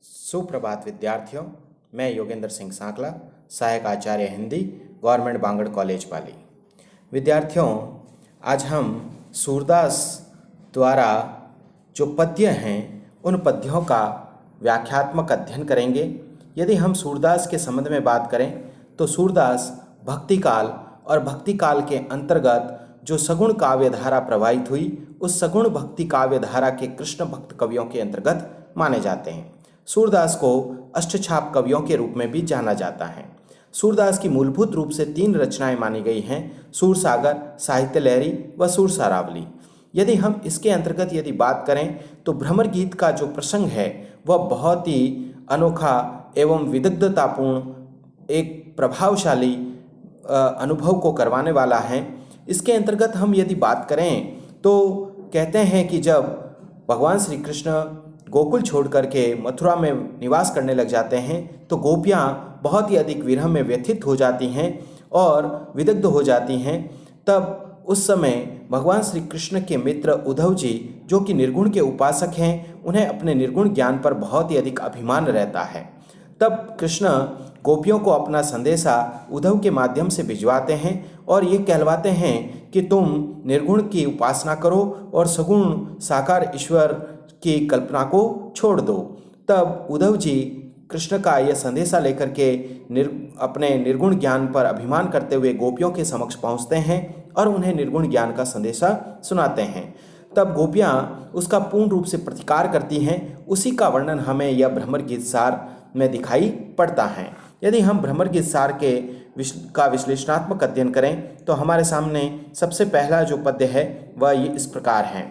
सुप्रभात विद्यार्थियों, मैं योगेंद्र सिंह सांकला, सहायक आचार्य हिंदी, गवर्नमेंट बांगड़ कॉलेज पाली। विद्यार्थियों, आज हम सूरदास द्वारा जो पद्य हैं उन पद्यों का व्याख्यात्मक अध्ययन करेंगे। यदि हम सूरदास के संबंध में बात करें तो सूरदास भक्ति काल और भक्ति काल के अंतर्गत जो सगुण काव्य धारा प्रवाहित हुई, उस सगुण भक्ति काव्य धारा के कृष्ण भक्त कवियों के अंतर्गत माने जाते हैं। सूरदास को अष्टछाप कवियों के रूप में भी जाना जाता है। सूरदास की मूलभूत रूप से 3 रचनाएं मानी गई हैं: सूरसागर, साहित्य लहरी व सूरसारावली। यदि हम इसके अंतर्गत बात करें तो भ्रमर गीत का जो प्रसंग है वह बहुत ही अनोखा एवं विदग्धतापूर्ण एक प्रभावशाली अनुभव को करवाने वाला है। इसके अंतर्गत हम यदि बात करें तो कहते हैं कि जब भगवान श्री कृष्ण गोकुल छोड़ करके मथुरा में निवास करने लग जाते हैं तो गोपियाँ बहुत ही अधिक विरह में व्यथित हो जाती हैं और विदग्ध हो जाती हैं। तब उस समय भगवान श्री कृष्ण के मित्र उद्धव जी, जो कि निर्गुण के उपासक हैं, उन्हें अपने निर्गुण ज्ञान पर बहुत ही अधिक अभिमान रहता है। तब कृष्ण गोपियों को अपना संदेशा उद्धव के माध्यम से भिजवाते हैं और ये कहलवाते हैं कि तुम निर्गुण की उपासना करो और सगुण साकार ईश्वर की कल्पना को छोड़ दो। तब उद्धव जी कृष्ण का यह संदेशा लेकर के अपने निर्गुण ज्ञान पर अभिमान करते हुए गोपियों के समक्ष पहुंचते हैं और उन्हें निर्गुण ज्ञान का संदेशा सुनाते हैं। तब गोपियां उसका पूर्ण रूप से प्रतिकार करती हैं। उसी का वर्णन हमें यह भ्रमर गीत सार में दिखाई पड़ता है। यदि हम भ्रमर गीत सार का विश्लेषणात्मक अध्ययन करें तो हमारे सामने सबसे पहला जो पद्य है वह ये इस प्रकार है: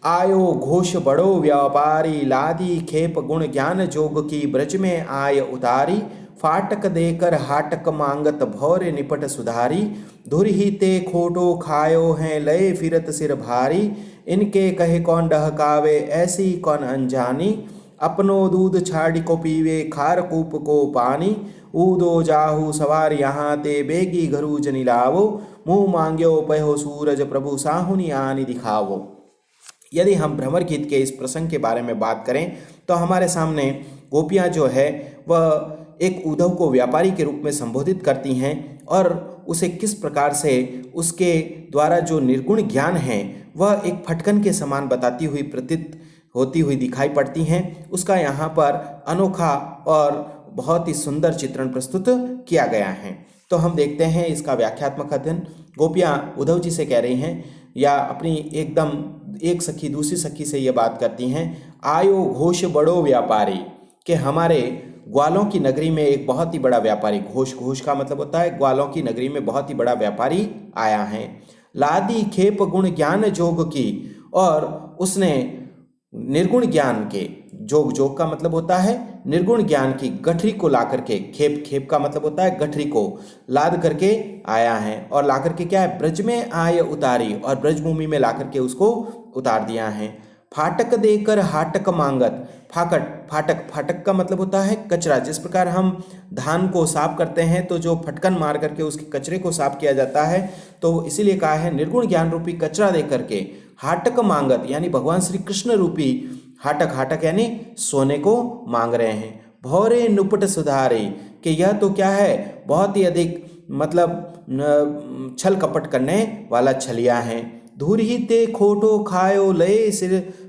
आयो घोष बड़ो व्यापारी, लादी खेप गुण ज्ञान जोग की, ब्रज में आय उतारी, फाटक देकर हाटक मांगत, भौरे निपट सुधारी, धुर ही ते खोटो खायो हैं, लय फिरत सिर भारी, इनके कहे कौन डहकावे, ऐसी कौन अनजानी, अपनो दूध छाड़ी को पीवे, खार कूप को पानी, ऊदो जाहू सवार यहाँ ते, बेगी घरू जनी लावो, मुँह मांग्यो पहो सूरज, प्रभु साहुनी आनी दिखावो। यदि हम भ्रमर गीत के इस प्रसंग के बारे में बात करें तो हमारे सामने गोपियाँ जो है वह एक उद्धव को व्यापारी के रूप में संबोधित करती हैं और उसे किस प्रकार से उसके द्वारा जो निर्गुण ज्ञान है वह एक फटकन के समान बताती हुई प्रतीत होती हुई दिखाई पड़ती हैं, उसका यहाँ पर अनोखा और बहुत ही सुंदर चित्रण प्रस्तुत किया गया है। तो हम देखते हैं इसका व्याख्यात्मक अध्ययन। गोपियाँ उद्धव जी से कह रही हैं या अपनी एकदम एक सखी दूसरी सखी से ये बात करती हैं, आयो घोष बड़ो व्यापारी, कि हमारे ग्वालों की नगरी में एक बहुत ही बड़ा व्यापारी, घोष का मतलब होता है ग्वालों की नगरी में बहुत ही बड़ा व्यापारी आया है। लादी खेप गुण ज्ञान जोग की, और उसने निर्गुण ज्ञान के जोग का मतलब होता है निर्गुण ज्ञान की गठरी को ला करके, खेप का मतलब होता है गठरी को लाद करके आया है, और ला करके क्या है, ब्रज में आय उतारी, और ब्रजभूमि में ला करके उसको उतार दिया है। फाटक देकर हाटक मांगत, फाटक का मतलब होता है कचरा। जिस प्रकार हम धान को साफ करते हैं तो जो फटकन मार करके उसके कचरे को साफ किया जाता है, तो इसीलिए कहा है निर्गुण ज्ञान रूपी कचरा दे करके हाटक मांगत, यानी भगवान श्री कृष्ण रूपी हाटक यानी सोने को मांग रहे हैं। भौरे नुपट सुधारे, कि यह तो क्या है, बहुत ही अधिक मतलब छल कपट करने वाला छलिया है। धूर ही ते खोटो खायो, लय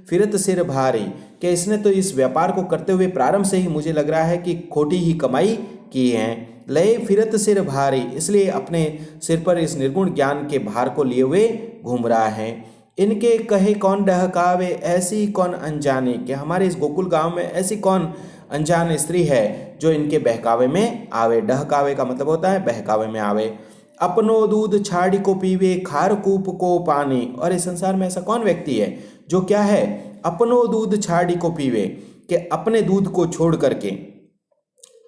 फिरत सिर भारी, कि इसने तो इस व्यापार को करते हुए प्रारंभ से ही मुझे लग रहा है कि खोटी ही कमाई की है। लय फिरत सिर भारी, इसलिए अपने सिर पर इस निर्गुण ज्ञान के भार को लिए हुए घूम रहा है। इनके कहे कौन डहकावे, ऐसी कौन अनजानी, कि हमारे इस गोकुल गांव में ऐसी कौन अनजान स्त्री है जो इनके बहकावे में आवे। डहकावे का मतलब होता है बहकावे में आवे। अपनो दूध छाड़ी को पीवे, खार कूप को पानी, और इस संसार में ऐसा कौन व्यक्ति है जो क्या है, अपनो दूध छाड़ी को पीवे, कि अपने दूध को छोड़ करके,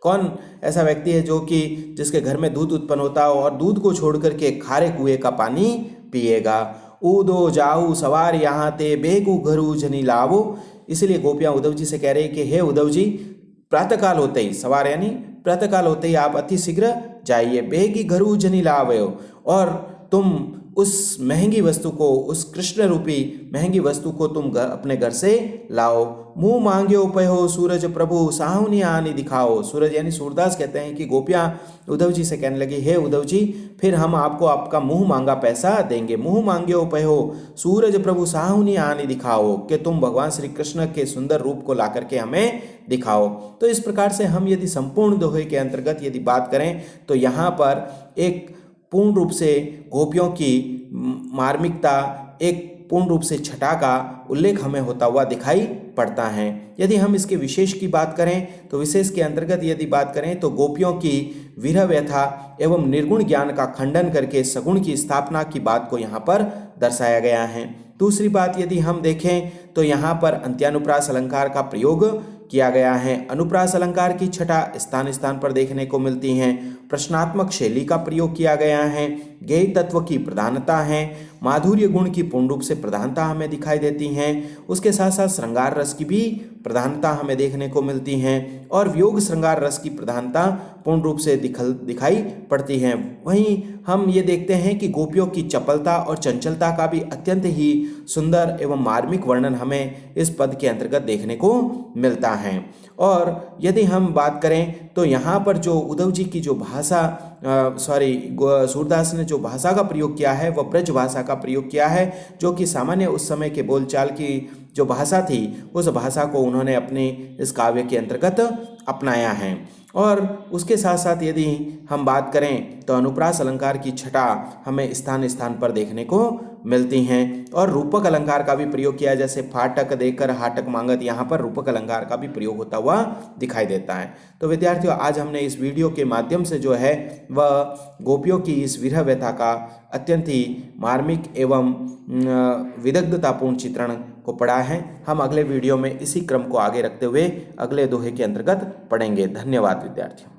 कौन ऐसा व्यक्ति है जो कि जिसके घर में दूध उत्पन्न होता हो और दूध को छोड़ करके खारे कुएं का पानी पिएगा। ऊदो जाऊ सवार यहाँ ते, बेगू घरू जनी लावो, इसलिए गोपियाँ उद्धव जी से कह रही कि हे उद्धव जी, प्रातःकाल होते ही, सवार यानी प्रातःकाल होते ही आप अति शीघ्र जाइए, बेगी घरू जनी लावो, और तुम उस महंगी वस्तु को, उस कृष्ण रूपी महंगी वस्तु को तुम अपने घर से लाओ। मुंह मांग्यो पयो सूरज प्रभु साहुनी आनी दिखाओ। सूरज यानी सूरदास कहते हैं कि गोपियाँ उद्धव जी से कहने लगी, हे उद्धव जी, फिर हम आपको आपका मुंह मांगा पैसा देंगे। मुंह मांग्यो पयो सूरज प्रभु साहुनी आनी दिखाओ, कि तुम भगवान श्री कृष्ण के सुंदर रूप को ला करके हमें दिखाओ। तो इस प्रकार से हम यदि संपूर्ण दोहे के अंतर्गत यदि बात करें तो यहाँ पर एक पूर्ण रूप से गोपियों की मार्मिकता, एक पूर्ण रूप से छटा का उल्लेख हमें होता हुआ दिखाई पड़ता है। यदि हम इसके विशेष की बात करें तो विशेष के अंतर्गत यदि बात करें तो गोपियों की विरह व्यथा एवं निर्गुण ज्ञान का खंडन करके सगुण की स्थापना की बात को यहाँ पर दर्शाया गया है। दूसरी बात यदि हम देखें तो यहाँ पर अंत्यानुप्रास अलंकार का प्रयोग किया गया है। अनुप्रास अलंकार की छटा स्थान स्थान पर देखने को मिलती हैं। प्रश्नात्मक शैली का प्रयोग किया गया है। गेय तत्व की प्रधानता है। माधुर्य गुण की पूर्ण रूप से प्रधानता हमें दिखाई देती हैं। उसके साथ साथ श्रृंगार रस की भी प्रधानता हमें देखने को मिलती हैं और वियोग श्रृंगार रस की प्रधानता पूर्ण रूप से दिखाई पड़ती है। वहीं हम ये देखते हैं कि गोपियों की चपलता और चंचलता का भी अत्यंत ही सुंदर एवं मार्मिक वर्णन हमें इस पद के अंतर्गत देखने को मिलता है। और यदि हम बात करें तो यहाँ पर जो उद्धव जी की जो भाषा सूरदास ने जो भाषा का प्रयोग किया है वह ब्रज भाषा का प्रयोग किया है, जो कि सामान्य उस समय के बोलचाल की जो भाषा थी उस भाषा को उन्होंने अपने इस काव्य के अंतर्गत अपनाया है। और उसके साथ साथ यदि हम बात करें तो अनुप्रास अलंकार की छटा हमें स्थान स्थान पर देखने को मिलती हैं और रूपक अलंकार का भी प्रयोग किया, जैसे फाटक देकर हाटक मांगत, यहाँ पर रूपक अलंकार का भी प्रयोग होता हुआ दिखाई देता है। तो विद्यार्थियों, आज हमने इस वीडियो के माध्यम से जो है वह गोपियों की इस विरह व्यथा का अत्यंत ही मार्मिक एवं विदग्धतापूर्ण चित्रण को पढ़ा है। हम अगले वीडियो में इसी क्रम को आगे रखते हुए अगले दोहे के अंतर्गत पढ़ेंगे। धन्यवाद विद्यार्थियों।